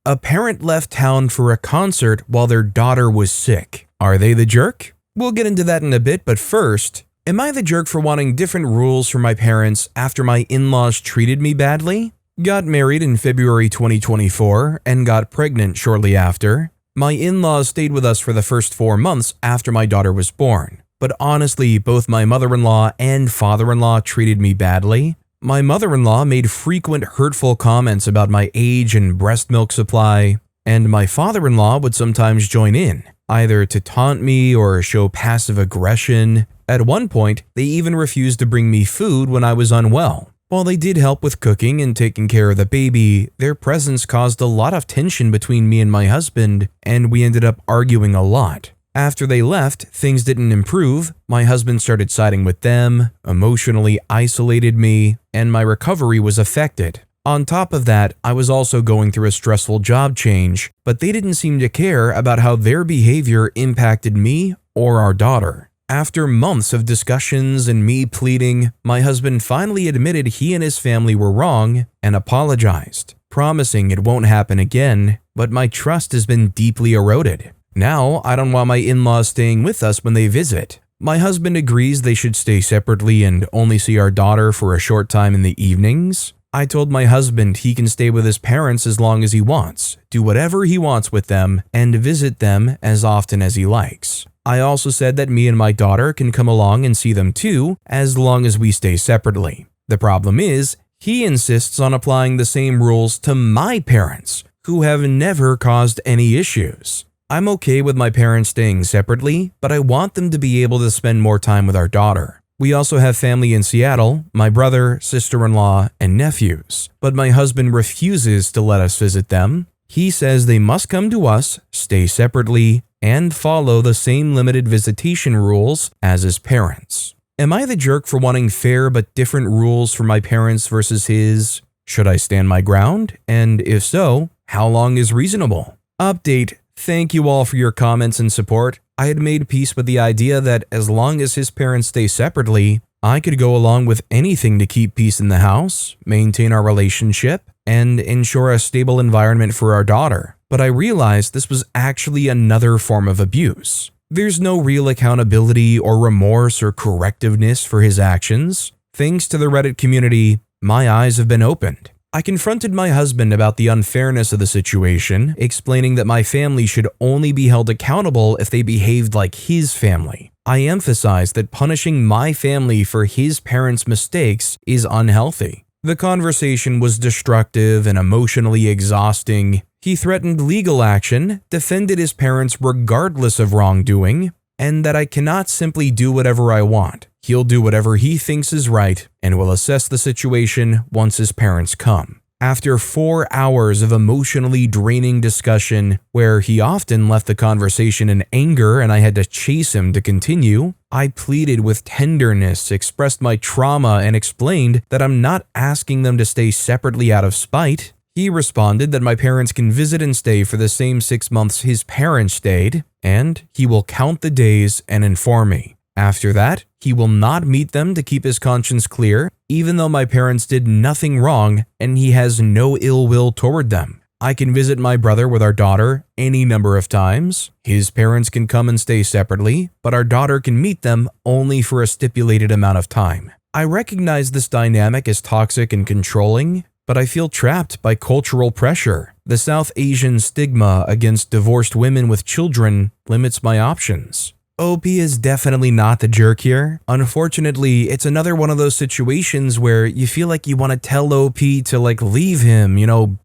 A parent left town for a concert while their daughter was sick. Are they the jerk? We'll get into that in a bit, but first, am I the jerk for wanting different rules from my parents after my in-laws treated me badly? Got married in February 2024 and got pregnant shortly after. My in-laws stayed with us for the first 4 months after my daughter was born. But honestly, both my mother-in-law and father-in-law treated me badly. My mother-in-law made frequent hurtful comments about my age and breast milk supply, and my father-in-law would sometimes join in, either to taunt me or show passive aggression. At one point, they even refused to bring me food when I was unwell. While they did help with cooking and taking care of the baby, their presence caused a lot of tension between me and my husband, and we ended up arguing a lot. After they left, things didn't improve. My husband started siding with them, emotionally isolated me, and my recovery was affected. On top of that, I was also going through a stressful job change, but they didn't seem to care about how their behavior impacted me or our daughter. After months of discussions and me pleading, my husband finally admitted he and his family were wrong and apologized, promising it won't happen again, but my trust has been deeply eroded. Now, I don't want my in-laws staying with us when they visit. My husband agrees they should stay separately and only see our daughter for a short time in the evenings. I told my husband he can stay with his parents as long as he wants, do whatever he wants with them, and visit them as often as he likes. I also said that me and my daughter can come along and see them too, as long as we stay separately. The problem is, he insists on applying the same rules to my parents, who have never caused any issues. I'm okay with my parents staying separately, but I want them to be able to spend more time with our daughter. We also have family in Seattle, my brother, sister-in-law, and nephews, but my husband refuses to let us visit them. He says they must come to us, stay separately, and follow the same limited visitation rules as his parents. Am I the jerk for wanting fair but different rules for my parents versus his? Should I stand my ground? And if so, how long is reasonable? Update. Thank you all for your comments and support. I had made peace with the idea that as long as his parents stay separately, I could go along with anything to keep peace in the house, maintain our relationship, and ensure a stable environment for our daughter. But I realized this was actually another form of abuse. There's no real accountability or remorse or correctiveness for his actions. Thanks to the Reddit community, my eyes have been opened. I confronted my husband about the unfairness of the situation, explaining that my family should only be held accountable if they behaved like his family. I emphasized that punishing my family for his parents' mistakes is unhealthy. The conversation was destructive and emotionally exhausting. He threatened legal action, defended his parents regardless of wrongdoing, and that I cannot simply do whatever I want. He'll do whatever he thinks is right and will assess the situation once his parents come. After 4 hours of emotionally draining discussion, where he often left the conversation in anger and I had to chase him to continue, I pleaded with tenderness, expressed my trauma, and explained that I'm not asking them to stay separately out of spite. He responded that my parents can visit and stay for the same 6 months his parents stayed, and he will count the days and inform me. After that, he will not meet them to keep his conscience clear, even though my parents did nothing wrong and he has no ill will toward them. I can visit my brother with our daughter any number of times. His parents can come and stay separately, but our daughter can meet them only for a stipulated amount of time. I recognize this dynamic as toxic and controlling, but I feel trapped by cultural pressure. The South Asian stigma against divorced women with children limits my options. OP is definitely not the jerk here. Unfortunately, it's another one of those situations where you feel like you want to tell OP to leave him,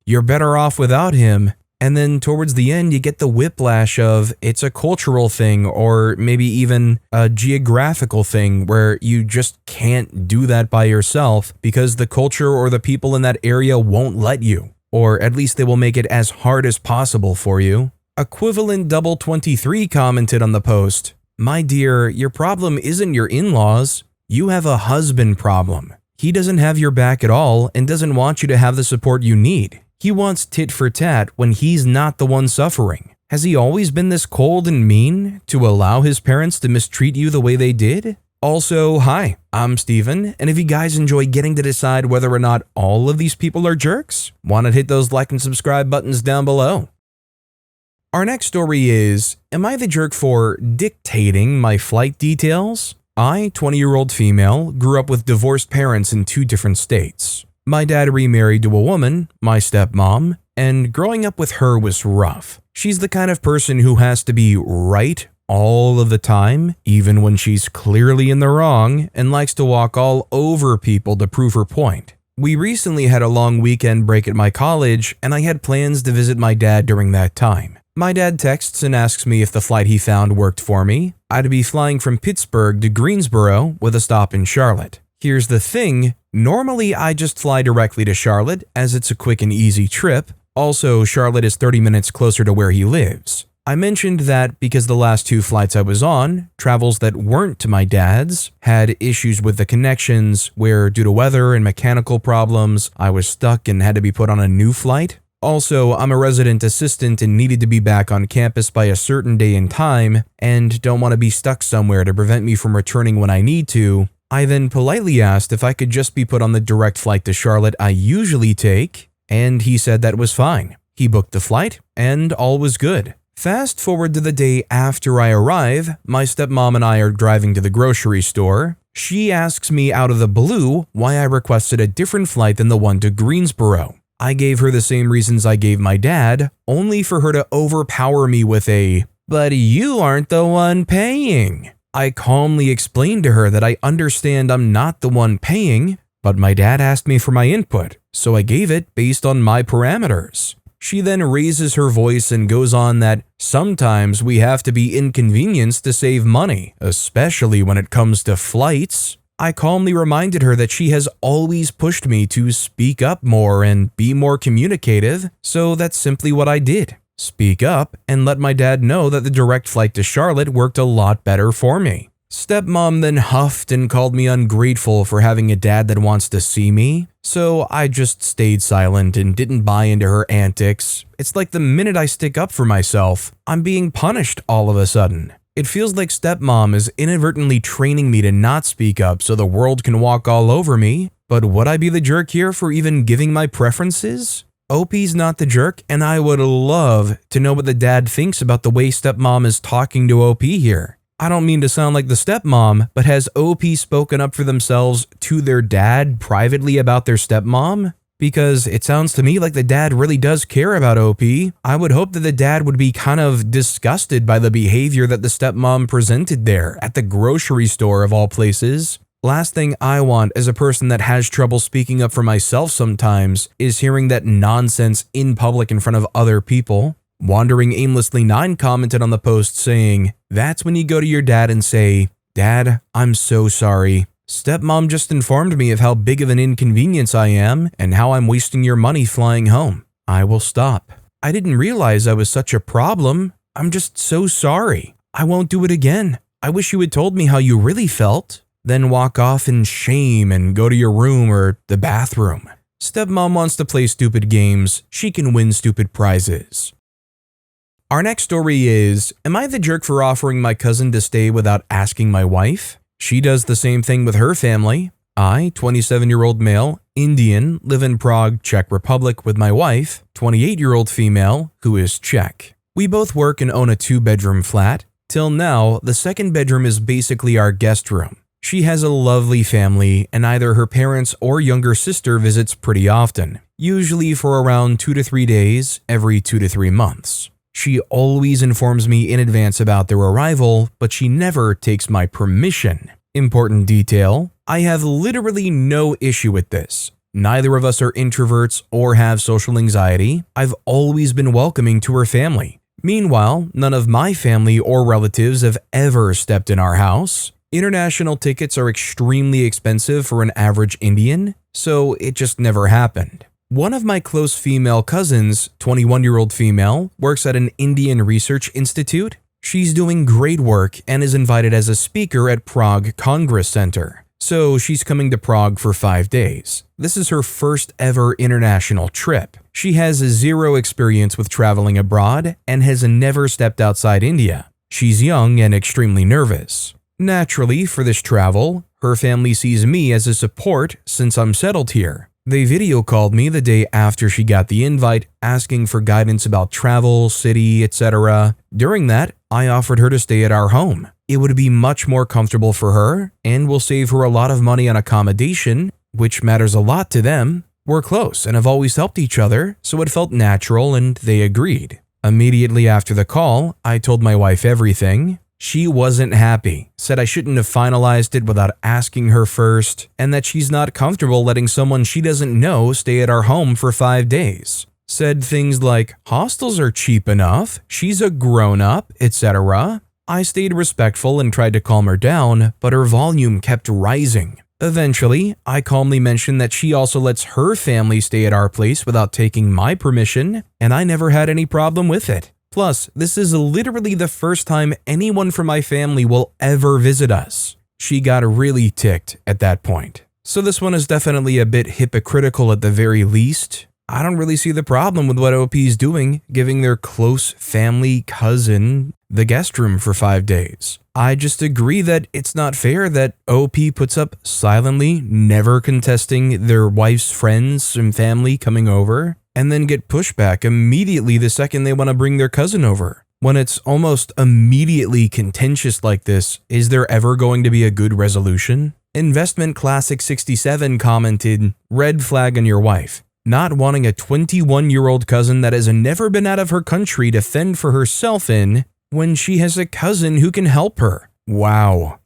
you're better off without him. And then towards the end, you get the whiplash of it's a cultural thing or maybe even a geographical thing where you just can't do that by yourself because the culture or the people in that area won't let you, or at least they will make it as hard as possible for you. Equivalent Double 23 commented on the post, "My dear, your problem isn't your in-laws. You have a husband problem. He doesn't have your back at all and doesn't want you to have the support you need. He wants tit for tat when he's not the one suffering. Has he always been this cold and mean to allow his parents to mistreat you the way they did? Also, hi, I'm Steven, and if you guys enjoy getting to decide whether or not all of these people are jerks, why not hit those like and subscribe buttons down below? Our next story is, am I the jerk for dictating my flight details? I, 20-year-old female, grew up with divorced parents in 2 different states. My dad remarried to a woman, my stepmom, and growing up with her was rough. She's the kind of person who has to be right all of the time, even when she's clearly in the wrong, and likes to walk all over people to prove her point. We recently had a long weekend break at my college, and I had plans to visit my dad during that time. My dad texts and asks me if the flight he found worked for me. I'd be flying from Pittsburgh to Greensboro with a stop in Charlotte. Here's the thing, normally I just fly directly to Charlotte as it's a quick and easy trip. Also, Charlotte is 30 minutes closer to where he lives. I mentioned that because the last 2 flights I was on, travels that weren't to my dad's, had issues with the connections where due to weather and mechanical problems, I was stuck and had to be put on a new flight. Also, I'm a resident assistant and needed to be back on campus by a certain day and time and don't want to be stuck somewhere to prevent me from returning when I need to. I then politely asked if I could just be put on the direct flight to Charlotte I usually take, and he said that was fine. He booked the flight, and all was good. Fast forward to the day after I arrive, my stepmom and I are driving to the grocery store. She asks me out of the blue why I requested a different flight than the one to Greensboro. I gave her the same reasons I gave my dad, only for her to overpower me with a, "But you aren't the one paying." I calmly explained to her that I understand I'm not the one paying, but my dad asked me for my input, so I gave it based on my parameters. She then raises her voice and goes on that sometimes we have to be inconvenienced to save money, especially when it comes to flights. I calmly reminded her that she has always pushed me to speak up more and be more communicative, so that's simply what I did. Speak up and let my dad know that the direct flight to Charlotte worked a lot better for me. Stepmom then huffed and called me ungrateful for having a dad that wants to see me, so I just stayed silent and didn't buy into her antics. It's like the minute I stick up for myself, I'm being punished all of a sudden. It feels like stepmom is inadvertently training me to not speak up so the world can walk all over me, but would I be the jerk here for even giving my preferences? OP's not the jerk, and I would love to know what the dad thinks about the way stepmom is talking to OP here. I don't mean to sound like the stepmom, but has OP spoken up for themselves to their dad privately about their stepmom? Because it sounds to me like the dad really does care about OP. I would hope that the dad would be kind of disgusted by the behavior that the stepmom presented there at the grocery store of all places. Last thing I want as a person that has trouble speaking up for myself sometimes is hearing that nonsense in public in front of other people. Wandering Aimlessly 9 commented on the post saying, "That's when you go to your dad and say, 'Dad, I'm so sorry. Stepmom just informed me of how big of an inconvenience I am and how I'm wasting your money flying home. I will stop. I didn't realize I was such a problem. I'm just so sorry. I won't do it again. I wish you had told me how you really felt.' Then walk off in shame and go to your room or the bathroom. Stepmom wants to play stupid games. She can win stupid prizes." Our next story is, am I the jerk for offering my cousin to stay without asking my wife? She does the same thing with her family. I, 27-year-old male, Indian, live in Prague, Czech Republic with my wife, 28-year-old female, who is Czech. We both work and own a 2-bedroom flat. Till now, the 2nd bedroom is basically our guest room. She has a lovely family, and either her parents or younger sister visits pretty often, usually for around 2 to 3 days every 2 to 3 months. She always informs me in advance about their arrival, but she never takes my permission. Important detail, I have literally no issue with this. Neither of us are introverts or have social anxiety. I've always been welcoming to her family. Meanwhile, none of my family or relatives have ever stepped in our house. International tickets are extremely expensive for an average Indian, so it just never happened. One of my close female cousins, 21-year-old female, works at an Indian research institute. She's doing great work and is invited as a speaker at Prague Congress Center. So she's coming to Prague for 5 days. This is her first ever international trip. She has zero experience with traveling abroad and has never stepped outside India. She's young and extremely nervous. Naturally, for this travel, her family sees me as a support since I'm settled here. They video called me the day after she got the invite, asking for guidance about travel, city, etc. During that, I offered her to stay at our home. It would be much more comfortable for her and will save her a lot of money on accommodation, which matters a lot to them. We're close and have always helped each other, so it felt natural and they agreed. Immediately after the call, I told my wife everything. She wasn't happy, said I shouldn't have finalized it without asking her first, and that she's not comfortable letting someone she doesn't know stay at our home for 5 days. Said things like, hostels are cheap enough, she's a grown-up, etc. I stayed respectful and tried to calm her down, but her volume kept rising. Eventually, I calmly mentioned that she also lets her family stay at our place without taking my permission, and I never had any problem with it. Plus, this is literally the first time anyone from my family will ever visit us. She got really ticked at that point. So this one is definitely a bit hypocritical at the very least. I don't really see the problem with what OP's doing, giving their close family cousin the guest room for 5 days. I just agree that it's not fair that OP puts up silently, never contesting their wife's friends and family coming over, and then get pushback immediately the second they want to bring their cousin over. When it's almost immediately contentious like this, is there ever going to be a good resolution? Investment Classic 67 commented, "Red flag on your wife. Not wanting a 21-year-old cousin that has never been out of her country to fend for herself in when she has a cousin who can help her." Wow.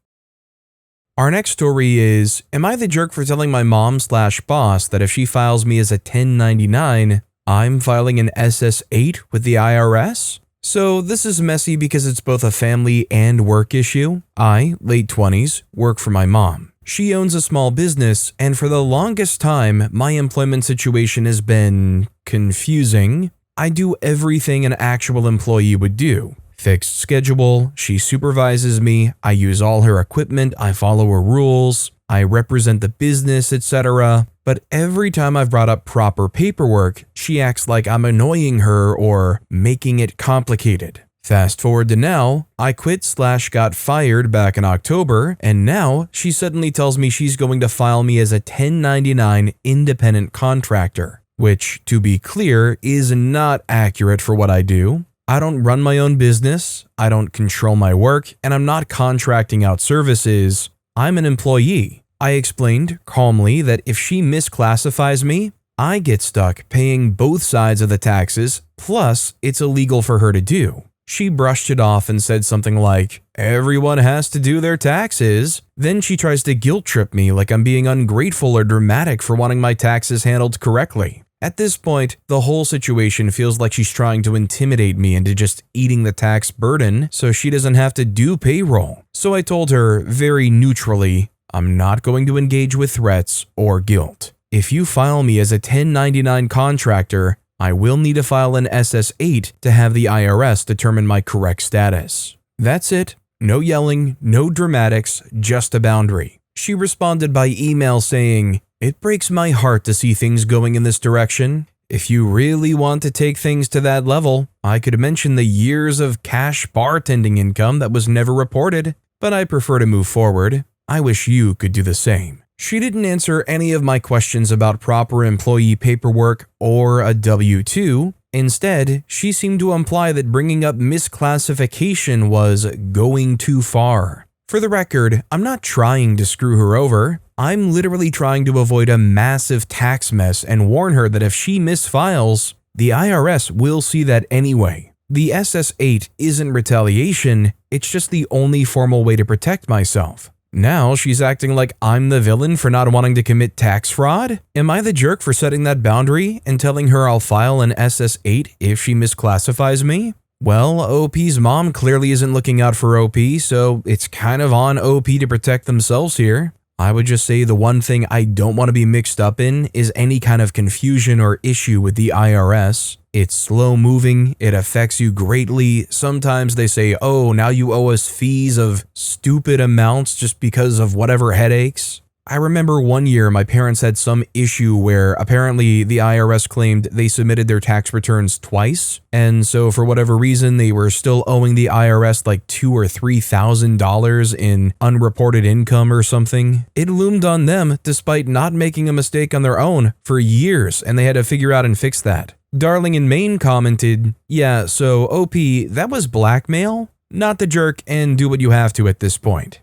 Our next story is, am I the jerk for telling my mom/boss that if she files me as a 1099, I'm filing an SS8 with the IRS? So this is messy because it's both a family and work issue. I, late 20s, work for my mom. She owns a small business, and for the longest time, my employment situation has been confusing. I do everything an actual employee would do. Fixed schedule, she supervises me, I use all her equipment, I follow her rules, I represent the business, etc. But every time I've brought up proper paperwork, she acts like I'm annoying her or making it complicated. Fast forward to now, I quit/got fired back in October, and now she suddenly tells me she's going to file me as a 1099 independent contractor, which, to be clear, is not accurate for what I do. I don't run my own business, I don't control my work, and I'm not contracting out services. I'm an employee. I explained calmly that if she misclassifies me, I get stuck paying both sides of the taxes, plus it's illegal for her to do. She brushed it off and said something like, "Everyone has to do their taxes." Then she tries to guilt trip me like I'm being ungrateful or dramatic for wanting my taxes handled correctly. At this point, the whole situation feels like she's trying to intimidate me into just eating the tax burden so she doesn't have to do payroll. So I told her very neutrally, I'm not going to engage with threats or guilt. If you file me as a 1099 contractor, I will need to file an SS8 to have the IRS determine my correct status. That's it. No yelling, no dramatics, just a boundary. She responded by email saying, "It breaks my heart to see things going in this direction. If you really want to take things to that level, I could mention the years of cash bartending income that was never reported, but I prefer to move forward. I wish you could do the same." She didn't answer any of my questions about proper employee paperwork or a W-2. Instead, she seemed to imply that bringing up misclassification was going too far. For the record, I'm not trying to screw her over. I'm literally trying to avoid a massive tax mess and warn her that if she misfiles, the IRS will see that anyway. The SS8 isn't retaliation, it's just the only formal way to protect myself. Now she's acting like I'm the villain for not wanting to commit tax fraud? Am I the jerk for setting that boundary and telling her I'll file an SS8 if she misclassifies me? Well, OP's mom clearly isn't looking out for OP, so it's kind of on OP to protect themselves here. I would just say the one thing I don't want to be mixed up in is any kind of confusion or issue with the IRS. It's slow moving, it affects you greatly. Sometimes they say, oh, now you owe us fees of stupid amounts just because of whatever headaches. I remember one year my parents had some issue where apparently the IRS claimed they submitted their tax returns twice, and so for whatever reason they were still owing the IRS like $2,000 or $3,000 in unreported income or something. It loomed on them despite not making a mistake on their own for years, and they had to figure out and fix that. Darling in Maine commented, "Yeah, so OP, that was blackmail? Not the jerk, and do what you have to at this point."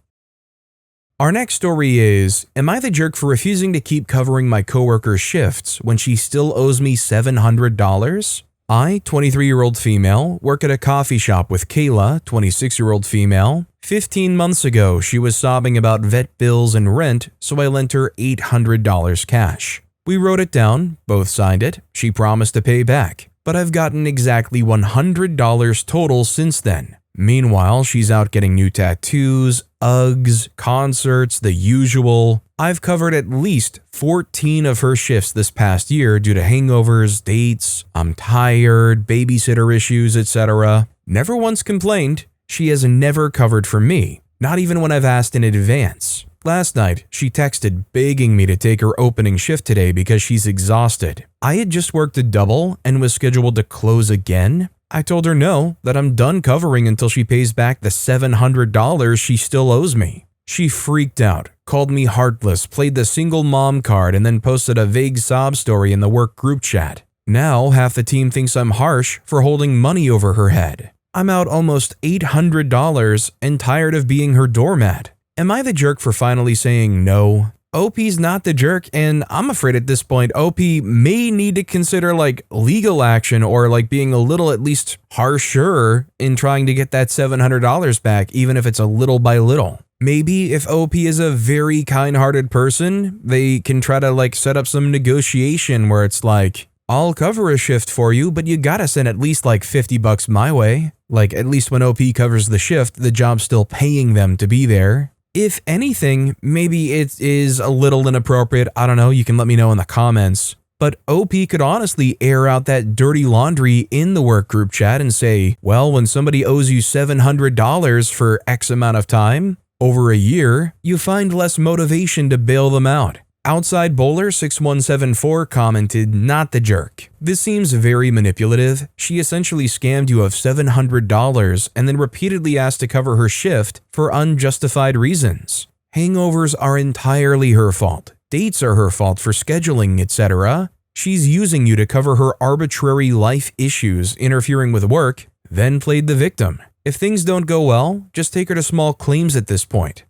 Our next story is, am I the jerk for refusing to keep covering my coworker's shifts when she still owes me $700? I, 23-year-old female, work at a coffee shop with Kayla, 26-year-old female. 15 months ago, she was sobbing about vet bills and rent, so I lent her $800 cash. We wrote it down, both signed it, she promised to pay back, but I've gotten exactly $100 total since then. Meanwhile, she's out getting new tattoos, Uggs, concerts, the usual. I've covered at least 14 of her shifts this past year due to hangovers, dates, I'm tired, babysitter issues, etc. Never once complained. She has never covered for me, not even when I've asked in advance. Last night, she texted begging me to take her opening shift today because she's exhausted. I had just worked a double and was scheduled to close again. I told her no, that I'm done covering until she pays back the $700 she still owes me. She freaked out, called me heartless, played the single mom card, and then posted a vague sob story in the work group chat. Now, half the team thinks I'm harsh for holding money over her head. I'm out almost $800 and tired of being her doormat. Am I the jerk for finally saying no? OP's not the jerk, and I'm afraid at this point OP may need to consider legal action or being a little at least harsher in trying to get that $700 back, even if it's a little by little. Maybe if OP is a very kind-hearted person, they can try to set up some negotiation where it's I'll cover a shift for you, but you gotta send at least $50 my way. At least when OP covers the shift, the job's still paying them to be there. If anything, maybe it is a little inappropriate, I don't know, you can let me know in the comments. But OP could honestly air out that dirty laundry in the work group chat and say, well, when somebody owes you $700 for X amount of time, over a year, you find less motivation to bail them out. Outside Bowler 6174 commented, not the jerk. This seems very manipulative. She essentially scammed you of $700 and then repeatedly asked to cover her shift for unjustified reasons. Hangovers are entirely her fault. Dates are her fault for scheduling, etc. She's using you to cover her arbitrary life issues interfering with work, then played the victim. If things don't go well, just take her to small claims at this point.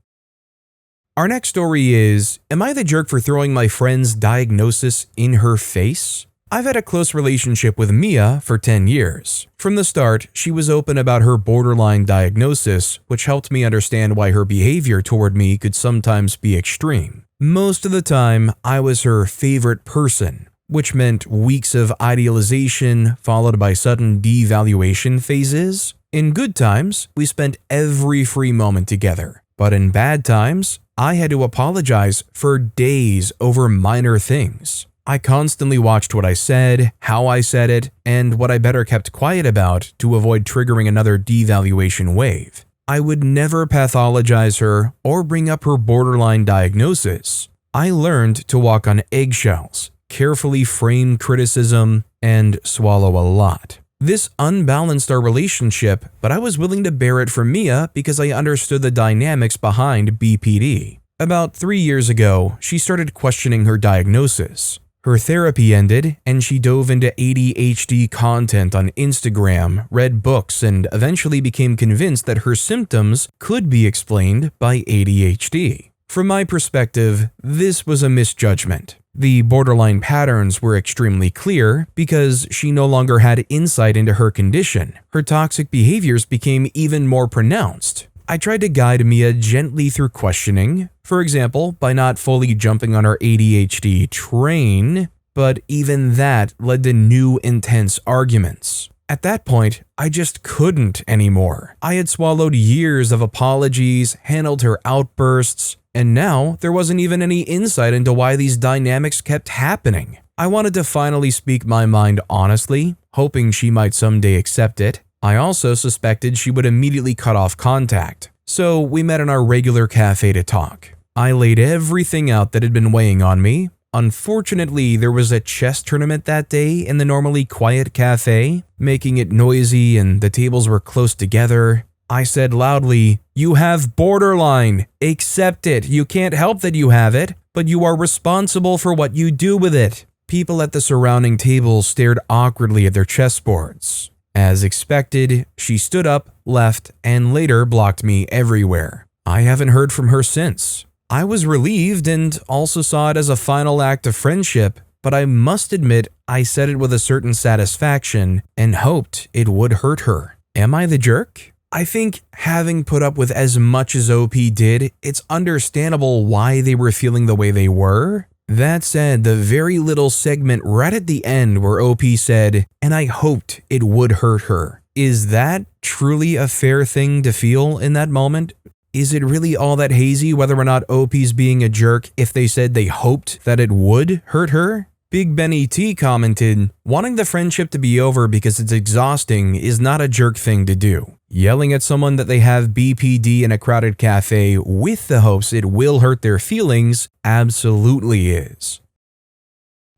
Our next story is, am I the jerk for throwing my friend's diagnosis in her face? I've had a close relationship with Mia for 10 years. From the start, she was open about her borderline diagnosis, which helped me understand why her behavior toward me could sometimes be extreme. Most of the time, I was her favorite person, which meant weeks of idealization followed by sudden devaluation phases. In good times, we spent every free moment together, but in bad times, I had to apologize for days over minor things. I constantly watched what I said, how I said it, and what I better kept quiet about to avoid triggering another devaluation wave. I would never pathologize her or bring up her borderline diagnosis. I learned to walk on eggshells, carefully frame criticism, and swallow a lot. This unbalanced our relationship, but I was willing to bear it for Mia because I understood the dynamics behind BPD. About 3 years ago, she started questioning her diagnosis. Her therapy ended, and she dove into ADHD content on Instagram, read books, and eventually became convinced that her symptoms could be explained by ADHD. From my perspective, this was a misjudgment. The borderline patterns were extremely clear because she no longer had insight into her condition. Her toxic behaviors became even more pronounced. I tried to guide Mia gently through questioning, for example, by not fully jumping on her ADHD train, but even that led to new intense arguments. At that point, I just couldn't anymore. I had swallowed years of apologies, handled her outbursts, and now there wasn't even any insight into why these dynamics kept happening. I wanted to finally speak my mind honestly, hoping she might someday accept it. I also suspected she would immediately cut off contact, so we met in our regular cafe to talk. I laid everything out that had been weighing on me. Unfortunately, there was a chess tournament that day in the normally quiet cafe, making it noisy and the tables were close together. I said loudly, "You have borderline. Accept it. You can't help that you have it, but you are responsible for what you do with it." People at the surrounding tables stared awkwardly at their chessboards. As expected, she stood up, left, and later blocked me everywhere. I haven't heard from her since. I was relieved and also saw it as a final act of friendship, but I must admit I said it with a certain satisfaction and hoped it would hurt her. Am I the jerk? I think having put up with as much as OP did, it's understandable why they were feeling the way they were. That said, the very little segment right at the end where OP said, "and I hoped it would hurt her." Is that truly a fair thing to feel in that moment? Is it really all that hazy whether or not OP's being a jerk if they said they hoped that it would hurt her? Big Benny T commented, "Wanting the friendship to be over because it's exhausting is not a jerk thing to do. Yelling at someone that they have BPD in a crowded cafe with the hopes it will hurt their feelings absolutely is."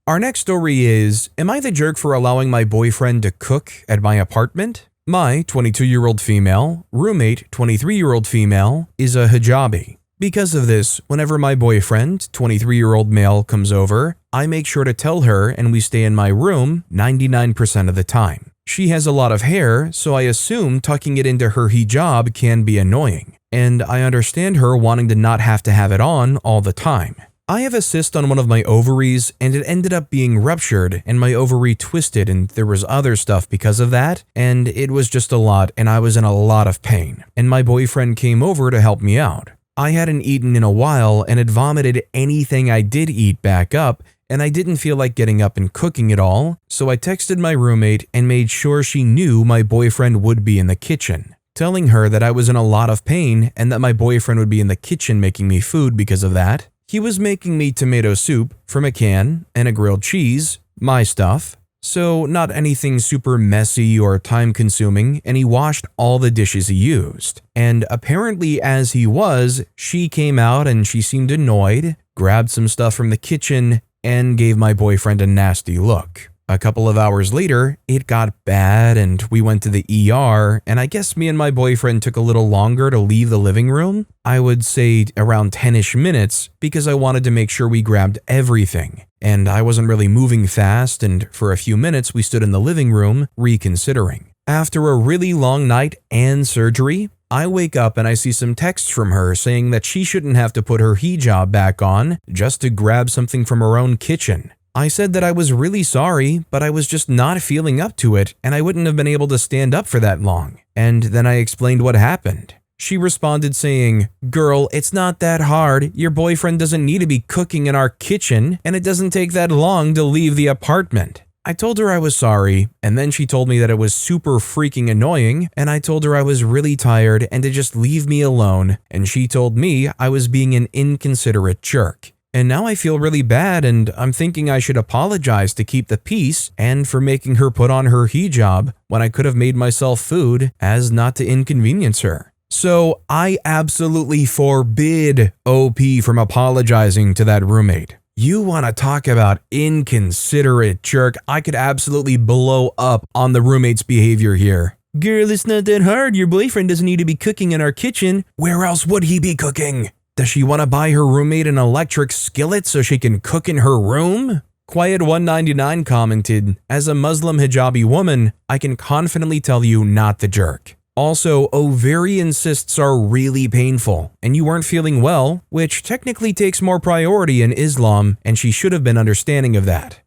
Our next story is, am I the jerk for allowing my boyfriend to cook at my apartment? My 22-year-old female, roommate 23-year-old female, is a hijabi. Because of this, whenever my boyfriend, 23-year-old male, comes over, I make sure to tell her and we stay in my room 99% of the time. She has a lot of hair, so I assume tucking it into her hijab can be annoying, and I understand her wanting to not have to have it on all the time. I have a cyst on one of my ovaries and it ended up being ruptured and my ovary twisted and there was other stuff because of that, and it was just a lot and I was in a lot of pain, and my boyfriend came over to help me out. I hadn't eaten in a while and had vomited anything I did eat back up, and I didn't feel like getting up and cooking at all, so I texted my roommate and made sure she knew my boyfriend would be in the kitchen, telling her that I was in a lot of pain and that my boyfriend would be in the kitchen making me food because of that. He was making me tomato soup from a can and a grilled cheese, my stuff, so not anything super messy or time-consuming, and he washed all the dishes he used. And apparently as he was, she came out and she seemed annoyed, grabbed some stuff from the kitchen, and gave my boyfriend a nasty look. A couple of hours later, it got bad and we went to the ER, and I guess me and my boyfriend took a little longer to leave the living room. I would say around 10-ish minutes because I wanted to make sure we grabbed everything. And I wasn't really moving fast, and for a few minutes we stood in the living room reconsidering. After a really long night and surgery, I wake up and I see some texts from her saying that she shouldn't have to put her hijab back on just to grab something from her own kitchen. I said that I was really sorry, but I was just not feeling up to it and I wouldn't have been able to stand up for that long. And then I explained what happened. She responded saying, "Girl, it's not that hard. Your boyfriend doesn't need to be cooking in our kitchen, and it doesn't take that long to leave the apartment." I told her I was sorry, and then she told me that it was super freaking annoying, and I told her I was really tired and to just leave me alone, and she told me I was being an inconsiderate jerk. And now I feel really bad, and I'm thinking I should apologize to keep the peace and for making her put on her hijab when I could have made myself food as not to inconvenience her. So I absolutely forbid OP from apologizing to that roommate. You want to talk about inconsiderate jerk? I could absolutely blow up on the roommate's behavior here. "Girl, it's not that hard. Your boyfriend doesn't need to be cooking in our kitchen. Where else would he be cooking? Does she want to buy her roommate an electric skillet so she can cook in her room?" Quiet199 commented, "As a Muslim hijabi woman, I can confidently tell you not the jerk. Also, ovarian cysts are really painful, and you weren't feeling well, which technically takes more priority in Islam, and she should have been understanding of that."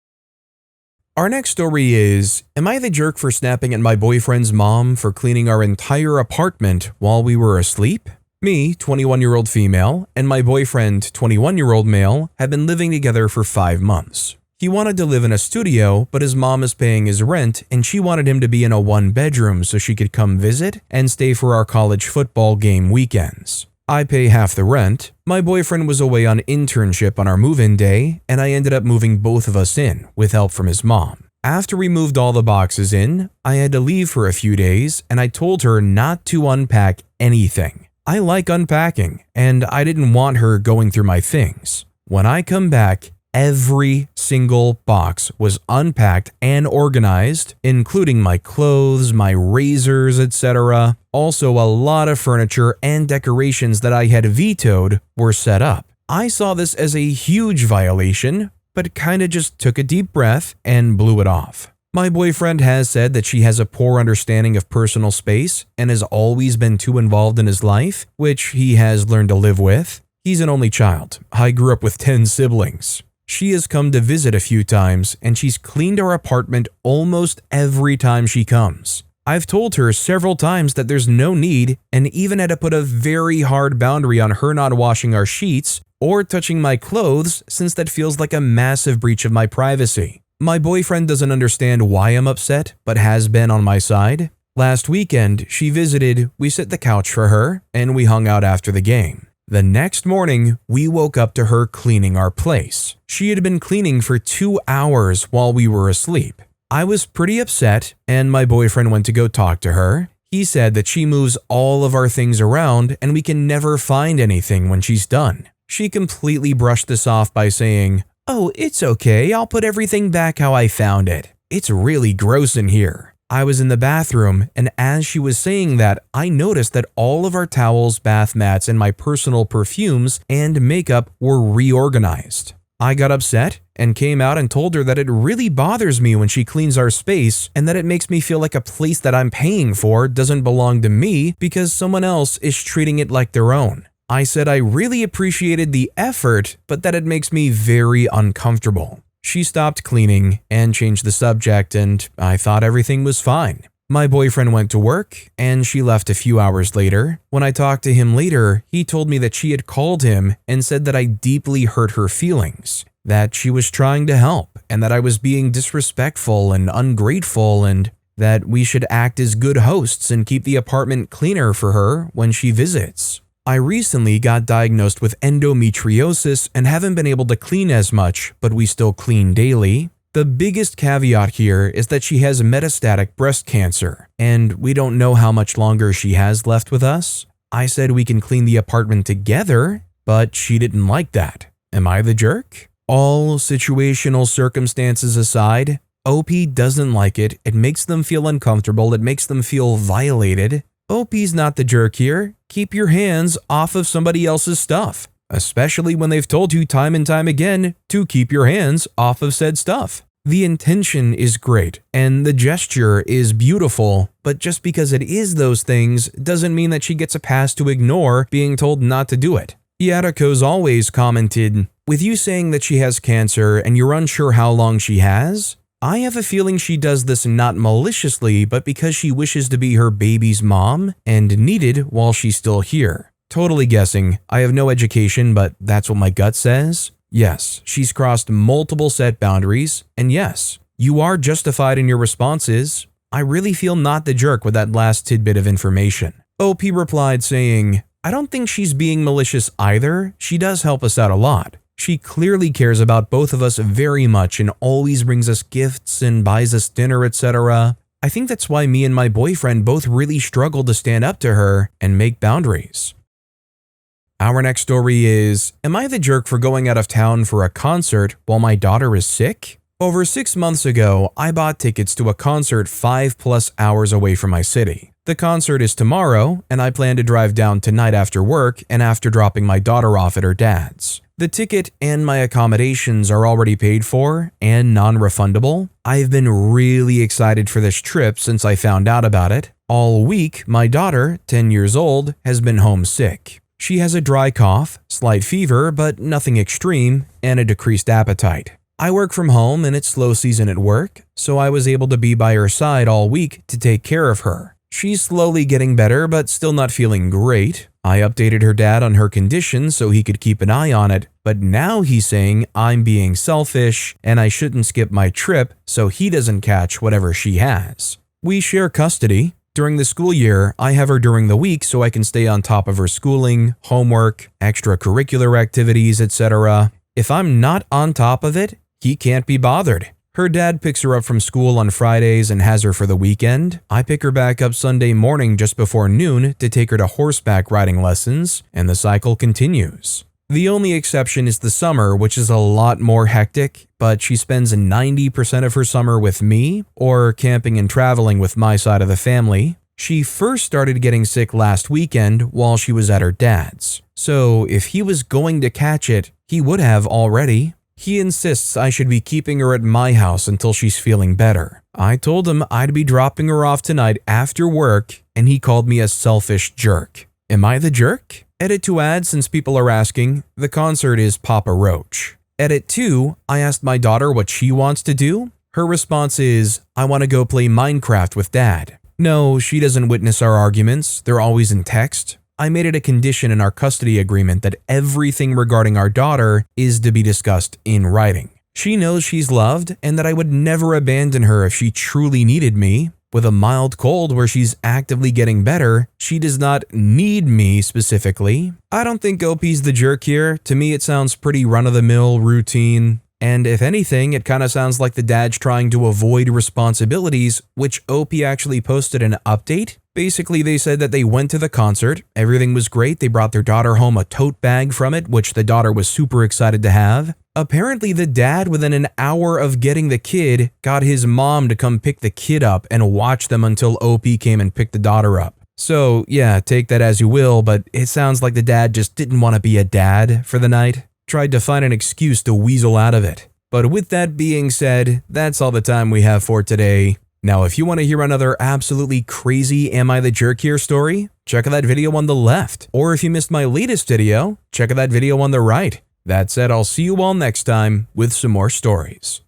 Our next story is, am I the jerk for snapping at my boyfriend's mom for cleaning our entire apartment while we were asleep? Me, 21-year-old female, and my boyfriend, 21-year-old male, have been living together for 5 months. He wanted to live in a studio, but his mom is paying his rent and she wanted him to be in a 1-bedroom so she could come visit and stay for our college football game weekends. I pay half the rent. My boyfriend was away on internship on our move-in day, and I ended up moving both of us in with help from his mom. After we moved all the boxes in, I had to leave for a few days and I told her not to unpack anything. I like unpacking, and I didn't want her going through my things. When I come back, every single box was unpacked and organized, including my clothes, my razors, etc. Also, a lot of furniture and decorations that I had vetoed were set up. I saw this as a huge violation, but kinda just took a deep breath and blew it off. My boyfriend has said that she has a poor understanding of personal space and has always been too involved in his life, which he has learned to live with. He's an only child. I grew up with 10 siblings. She has come to visit a few times, and she's cleaned our apartment almost every time she comes. I've told her several times that there's no need, and even had to put a very hard boundary on her not washing our sheets or touching my clothes, since that feels like a massive breach of my privacy. My boyfriend doesn't understand why I'm upset, but has been on my side. Last weekend, she visited, we set the couch for her, and we hung out after the game. The next morning, we woke up to her cleaning our place. She had been cleaning for 2 hours while we were asleep. I was pretty upset, and my boyfriend went to go talk to her. He said that she moves all of our things around and we can never find anything when she's done. She completely brushed this off by saying, "Oh, it's okay, I'll put everything back how I found it. It's really gross in here." I was in the bathroom, and as she was saying that, I noticed that all of our towels, bath mats, and my personal perfumes and makeup were reorganized. I got upset and came out and told her that it really bothers me when she cleans our space and that it makes me feel like a place that I'm paying for doesn't belong to me because someone else is treating it like their own. I said I really appreciated the effort, but that it makes me very uncomfortable. She stopped cleaning and changed the subject, and I thought everything was fine. My boyfriend went to work, and she left a few hours later. When I talked to him later, he told me that she had called him and said that I deeply hurt her feelings, that she was trying to help, and that I was being disrespectful and ungrateful, and that we should act as good hosts and keep the apartment cleaner for her when she visits. I recently got diagnosed with endometriosis and haven't been able to clean as much, but we still clean daily. The biggest caveat here is that she has metastatic breast cancer, and we don't know how much longer she has left with us. I said we can clean the apartment together, but she didn't like that. Am I the jerk? All situational circumstances aside, OP doesn't like it. It makes them feel uncomfortable. It makes them feel violated. OP's not the jerk here. Keep your hands off of somebody else's stuff, especially when they've told you time and time again to keep your hands off of said stuff. The intention is great and the gesture is beautiful, but just because it is those things doesn't mean that she gets a pass to ignore being told not to do it. Yatiko's always commented, "With you saying that she has cancer and you're unsure how long she has, I have a feeling she does this not maliciously, but because she wishes to be her baby's mom and needed while she's still here." Totally guessing. I have no education, but that's what my gut says. Yes, she's crossed multiple set boundaries, and yes, you are justified in your responses. I really feel not the jerk with that last tidbit of information. OP replied saying, "I don't think she's being malicious either. She does help us out a lot. She clearly cares about both of us very much and always brings us gifts and buys us dinner, etc. I think that's why me and my boyfriend both really struggle to stand up to her and make boundaries." Our next story is, am I the jerk for going out of town for a concert while my daughter is sick? Over 6 months ago, I bought tickets to a concert 5+ hours away from my city. The concert is tomorrow, and I plan to drive down tonight after work and after dropping my daughter off at her dad's. The ticket and my accommodations are already paid for and non-refundable. I've been really excited for this trip since I found out about it. All week, my daughter, 10 years old, has been homesick. She has a dry cough, slight fever, but nothing extreme, and a decreased appetite. I work from home and it's slow season at work, so I was able to be by her side all week to take care of her. She's slowly getting better, but still not feeling great. I updated her dad on her condition so he could keep an eye on it, but now he's saying I'm being selfish and I shouldn't skip my trip so he doesn't catch whatever she has. We share custody. During the school year, I have her during the week so I can stay on top of her schooling, homework, extracurricular activities, etc. If I'm not on top of it, he can't be bothered. Her dad picks her up from school on Fridays and has her for the weekend. I pick her back up Sunday morning just before noon to take her to horseback riding lessons, and the cycle continues. The only exception is the summer, which is a lot more hectic, but she spends 90% of her summer with me, or camping and traveling with my side of the family. She first started getting sick last weekend while she was at her dad's, so if he was going to catch it, he would have already. He insists I should be keeping her at my house until she's feeling better. I told him I'd be dropping her off tonight after work, and he called me a selfish jerk. Am I the jerk? Edit to add, since people are asking, the concert is Papa Roach. Edit 2, I asked my daughter what she wants to do. Her response is, I want to go play Minecraft with Dad. No, she doesn't witness our arguments, they're always in text. I made it a condition in our custody agreement that everything regarding our daughter is to be discussed in writing. She knows she's loved and that I would never abandon her if she truly needed me. With a mild cold where she's actively getting better, she does not need me specifically. I don't think OP's the jerk here. To me, it sounds pretty run-of-the-mill routine. And if anything, it kind of sounds like the dad's trying to avoid responsibilities, which OP actually posted an update. Basically, they said that they went to the concert, everything was great, they brought their daughter home a tote bag from it, which the daughter was super excited to have. Apparently, the dad, within an hour of getting the kid, got his mom to come pick the kid up and watch them until OP came and picked the daughter up. So yeah, take that as you will, but it sounds like the dad just didn't want to be a dad for the night. Tried to find an excuse to weasel out of it. But with that being said, that's all the time we have for today. Now, if you want to hear another absolutely crazy Am I the Jerk Here story, check out that video on the left. Or if you missed my latest video, check out that video on the right. That said, I'll see you all next time with some more stories.